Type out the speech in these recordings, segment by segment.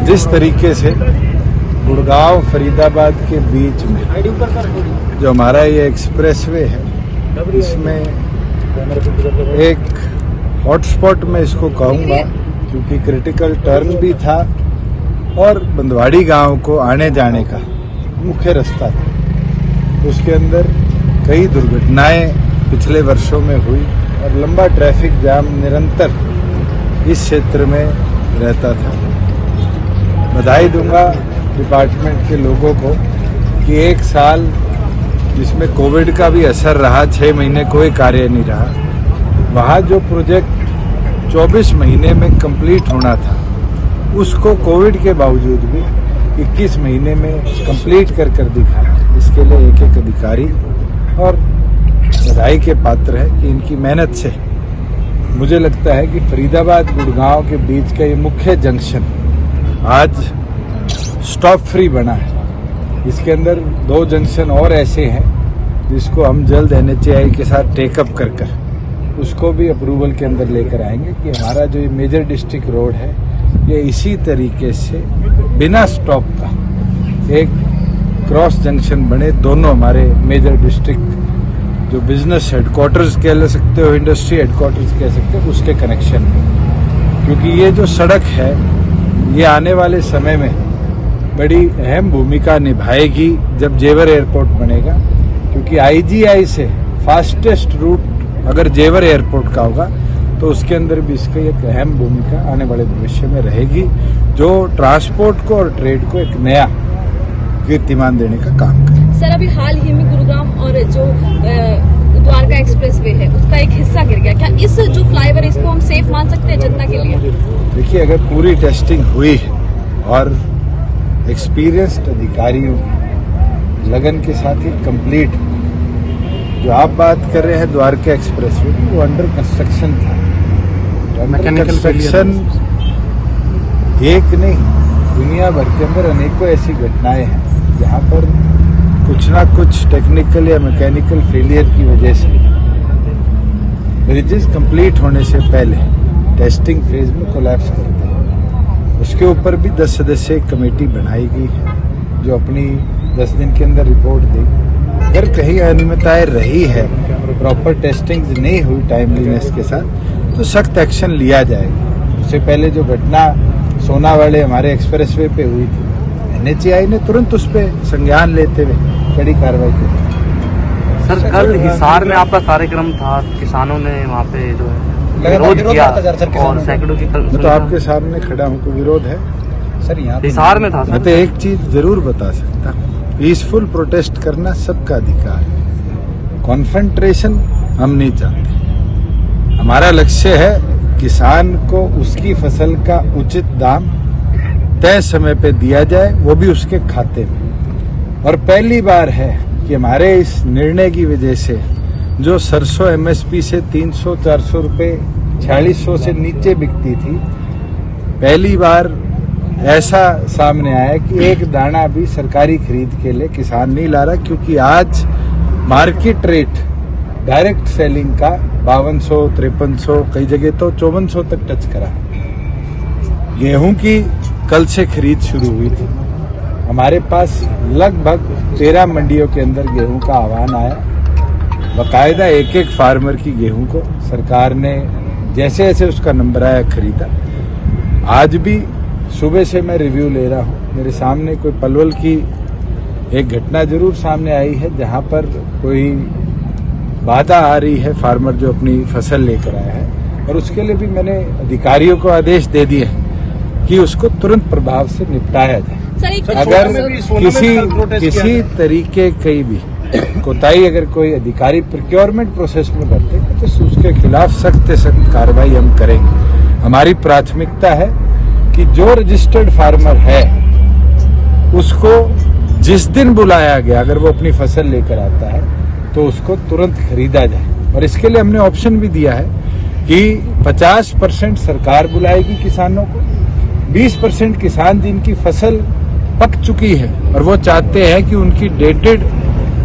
जिस तरीके से गुड़गांव फरीदाबाद के बीच में जो हमारा ये एक्सप्रेसवे है, इसमें एक हॉटस्पॉट में इसको कहूँगा, क्योंकि क्रिटिकल टर्न भी था और बंदवाड़ी गांव को आने जाने का मुख्य रास्ता था। उसके अंदर कई दुर्घटनाएं पिछले वर्षों में हुई और लंबा ट्रैफिक जाम निरंतर इस क्षेत्र में रहता था। बधाई दूंगा डिपार्टमेंट के लोगों को कि एक साल जिसमें कोविड का भी असर रहा, 6 महीने कोई कार्य नहीं रहा, वहाँ जो प्रोजेक्ट 24 महीने में कंप्लीट होना था उसको कोविड के बावजूद भी 21 महीने में कंप्लीट कर दिखाया। इसके लिए एक एक अधिकारी और बधाई के पात्र है कि इनकी मेहनत से मुझे लगता है कि फरीदाबाद गुड़गांव के बीच का ये मुख्य जंक्शन आज स्टॉप फ्री बना है। इसके अंदर 2 जंक्शन और ऐसे हैं जिसको हम जल्द NHAI के साथ टेकअप कर उसको भी अप्रूवल के अंदर लेकर आएंगे कि हमारा जो ये मेजर डिस्ट्रिक्ट रोड है ये इसी तरीके से बिना स्टॉप का एक क्रॉस जंक्शन बने। दोनों हमारे मेजर डिस्ट्रिक्ट जो बिजनेस हेडक्वार्टर्स कह सकते हो, इंडस्ट्री हेडक्वार्टर्स कह सकते हो, उसके कनेक्शन में, क्योंकि ये जो सड़क है ये आने वाले समय में बड़ी अहम भूमिका निभाएगी जब जेवर एयरपोर्ट बनेगा, क्योंकि IGI से फास्टेस्ट रूट अगर जेवर एयरपोर्ट का होगा तो उसके अंदर भी इसकी एक अहम भूमिका आने वाले भविष्य में रहेगी, जो ट्रांसपोर्ट को और ट्रेड को एक नया कीर्तिमान देने का काम करेगी। सर, अभी हाल ही में गुरुग्राम और जो द्वारका एक्सप्रेसवे है उसका एक हिस्सा गिर गया, क्या इस जो फ्लाईओवर इसको हम सेफ मान सकते हैं जनता के लिए? देखिए, अगर पूरी टेस्टिंग हुई और एक्सपीरियंस्ड अधिकारियों की लगन के साथ ही कंप्लीट, जो आप बात कर रहे हैं द्वारका एक्सप्रेसवे, वो अंडर कंस्ट्रक्शन था। कंस्ट्रक्शन एक नहीं, दुनिया भर के अंदर अनेकों ऐसी घटनाएं हैं जहाँ पर कुछ ना कुछ टेक्निकल या मैकेनिकल फेलियर की वजह से ब्रिजेस कंप्लीट होने से पहले टेस्टिंग फेज में कोलैप्स करते हैं। उसके ऊपर भी 10 सदस्यीय कमेटी बनाई गई है जो अपनी 10 दिन के अंदर रिपोर्ट देगी। अगर कहीं अनियमितताएं रही है, प्रॉपर टेस्टिंग नहीं हुई टाइमलीनेस के साथ, तो सख्त एक्शन लिया जाएगा। उससे पहले जो घटना सोनावाड़े हमारे एक्सप्रेसवे पे हुई थी, NHAI ने तुरंत उस पर संज्ञान लेते हुए कड़ी कार्रवाई की। सर, कल हिसार में आपका कार्यक्रम था, किसानों ने वहाँ पे जो है विरोध किया और सैकड़ों की मैं तो आपके सामने खड़ा हूँ, कोई विरोध है सर? यहाँ हिसार में था। मैं तो एक चीज जरूर बता सकता, पीसफुल प्रोटेस्ट करना सबका अधिकार है। कॉन्फ्रंट्रेशन हम नहीं चाहते। हमारा लक्ष्य है किसान को उसकी फसल का उचित दाम तय समय पे दिया जाए, वो भी उसके खाते में। और पहली बार है कि हमारे इस निर्णय की वजह से जो सरसों MSP से 300-400 रुपये 4600 से नीचे बिकती थी, पहली बार ऐसा सामने आया कि एक दाना भी सरकारी खरीद के लिए किसान नहीं ला रहा, क्योंकि आज मार्केट रेट डायरेक्ट सेलिंग का 5200, 5300, कई जगह तो 5400 तक टच करा। गेहूं की कल से खरीद शुरू हुई थी। हमारे पास लगभग 13 मंडियों के अंदर गेहूं का आह्वान आया। बाकायदा एक एक फार्मर की गेहूं को सरकार ने जैसे जैसे उसका नंबर आया खरीदा। आज भी सुबह से मैं रिव्यू ले रहा हूं। मेरे सामने कोई पलवल की एक घटना जरूर सामने आई है जहां पर कोई बाधा आ रही है, फार्मर जो अपनी फसल लेकर आया है, और उसके लिए भी मैंने अधिकारियों को आदेश दे दिए कि उसको तुरंत प्रभाव से निपटाया जाए। अगर किसी तरीके की भी कोताही अगर कोई अधिकारी प्रोक्योरमेंट प्रोसेस में बरते तो उसके खिलाफ सख्त से सख्त कार्रवाई हम करेंगे। हमारी प्राथमिकता है कि जो रजिस्टर्ड फार्मर है उसको जिस दिन बुलाया गया, अगर वो अपनी फसल लेकर आता है तो उसको तुरंत खरीदा जाए। और इसके लिए हमने ऑप्शन भी दिया है कि 50% सरकार बुलाएगी किसानों को, 20% किसान जिनकी फसल पक चुकी है और वो चाहते हैं कि उनकी डेटेड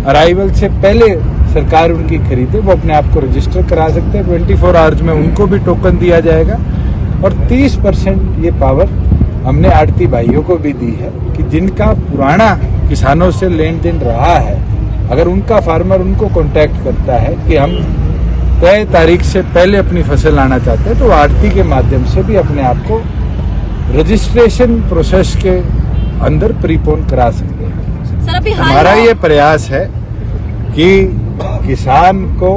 अराइवल से पहले सरकार उनकी खरीदे, वो अपने आप को रजिस्टर करा सकते हैं। 24 आवर्स में उनको भी टोकन दिया जाएगा और 30% ये पावर हमने आड़ती भाइयों को भी दी है कि जिनका पुराना किसानों से लेन देन रहा है, अगर उनका फार्मर उनको कांटेक्ट करता है कि हम तय तारीख से पहले अपनी फसल लाना चाहते हैं, तो आड़ती के माध्यम से भी अपने आप को रजिस्ट्रेशन प्रोसेस के अंदर प्रीपोन करा सकते हैं। सर अभी हमारा ये प्रयास है कि किसान को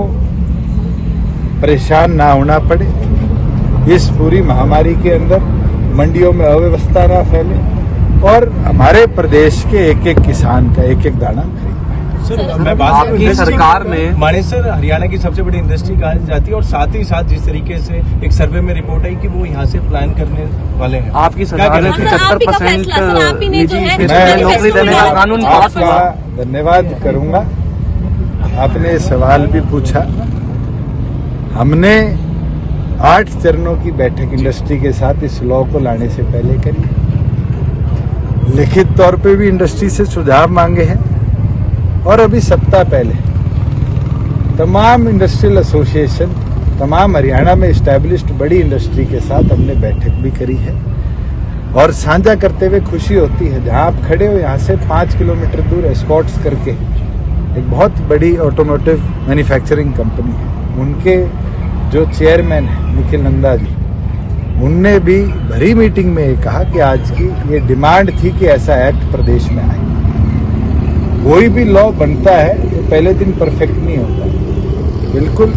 परेशान ना होना पड़े, इस पूरी महामारी के अंदर मंडियों में अव्यवस्था ना फैले और हमारे प्रदेश के एक एक किसान का एक एक दाना खरीदे। सर मैं बात आपकी सरकार में मानेसर हरियाणा की सबसे बड़ी इंडस्ट्री कही जाती है और साथ ही साथ जिस तरीके से एक सर्वे में रिपोर्ट आई कि वो यहाँ से प्लान करने वाले हैं, आपकी सरकार ने क्या कहना 75% निजी मैं क्षेत्र में नौकरी देने का कानून पास हुआ। आपका धन्यवाद करूंगा, आपने सवाल भी पूछा। हमने 8 चरणों की बैठक इंडस्ट्री के साथ इस लॉ को लाने से पहले करी। लिखित तौर पे भी इंडस्ट्री से सुझाव मांगे हैं और अभी सप्ताह पहले तमाम इंडस्ट्रियल एसोसिएशन, तमाम हरियाणा में इस्टेब्लिश्ड बड़ी इंडस्ट्री के साथ हमने बैठक भी करी है और साझा करते हुए खुशी होती है। जहां आप खड़े हो यहाँ से 5 किलोमीटर दूर एस्कॉर्ट्स करके एक बहुत बड़ी ऑटोमोटिव मैन्युफैक्चरिंग कंपनी है, उनके जो चेयरमैन है निखिल नंदा जी, उनने भी भरी मीटिंग में ये कहा कि आज की ये डिमांड थी कि ऐसा एक्ट प्रदेश में आए। कोई भी लॉ बनता है तो पहले दिन परफेक्ट नहीं होता। बिल्कुल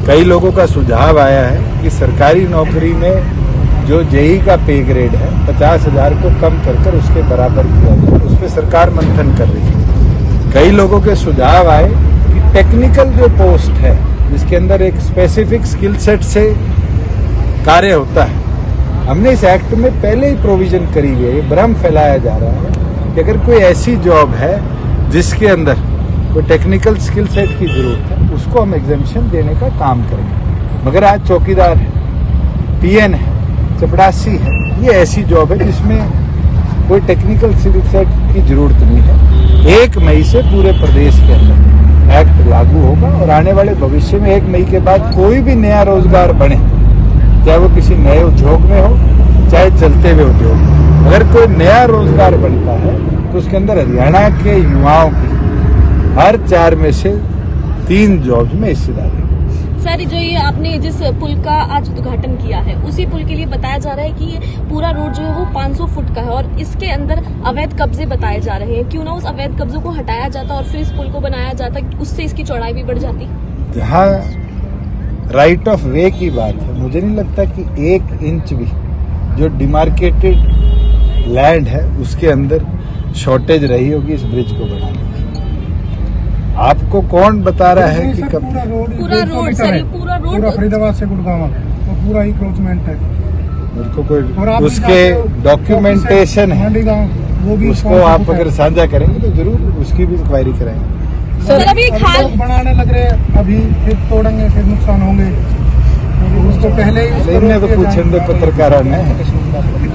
कई लोगों का सुझाव आया है कि सरकारी नौकरी में जो जेई का पे ग्रेड है 50,000 को कम कर उसके बराबर किया जाए, उस पर सरकार मंथन कर रही है। कई लोगों के सुझाव आए कि टेक्निकल जो पोस्ट है जिसके अंदर एक स्पेसिफिक स्किल सेट से कार्य होता है, हमने इस एक्ट में पहले ही प्रोविजन करी हुई है। ये भ्रम फैलाया जा रहा है कि अगर कोई ऐसी जॉब है जिसके अंदर कोई टेक्निकल स्किल सेट की जरूरत है, उसको हम एग्जेम्पशन देने का काम करेंगे। मगर आज चौकीदार है, पीएन है, चपड़ासी है, ये ऐसी जॉब है जिसमें कोई टेक्निकल स्किल सेट की जरूरत नहीं है। 1 मई से पूरे प्रदेश के अंदर एक्ट लागू होगा और आने वाले भविष्य में 1 मई के बाद कोई भी नया रोजगार बने, चाहे वो किसी नए उद्योग में हो चाहे चलते हुए उद्योग में, अगर कोई नया रोजगार बनता है तो उसके अंदर हरियाणा के युवाओं की हर 4 में से 3 जॉब्स में हिस्सेदारी। सर जो ये आपने जिस पुल का आज उद्घाटन किया है, उसी पुल के लिए बताया जा रहा है कि ये पूरा रोड जो है वो 500 फुट का है और इसके अंदर अवैध कब्जे बताए जा रहे हैं। क्यों ना उस अवैध कब्जों को हटाया जाता और फिर इस पुल को बनाया जाता, उससे इसकी चौड़ाई भी बढ़ जाती। जहाँ राइट ऑफ वे की बात है, मुझे नहीं लगता कि 1 इंच भी जो डिमार्केटेड लैंड है उसके अंदर शॉर्टेज रही होगी इस ब्रिज को बनाने की। आपको कौन बता रहा है कि कब पूरा रोड सर, ये पूरा रोड पूरा फरीदाबाद से गुड़गांव तो पूरा ही क्रोचमेंट है। मेरे को कोई और आप उसके डॉक्यूमेंटेशन है, मंडी गांव वो भी उसको आप अगर साझा करेंगे तो जरूर उसकी भी इंक्वायरी कराएंगे। सर अभी खाल बनाने लग रहे हैं, अभी फिर तोड़ेंगे फिर नुकसान होंगे, तो उसको पहले ही तो पूछेंगे पत्रकारों ने।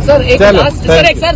सर एक चलो, लास्ट सर एक सर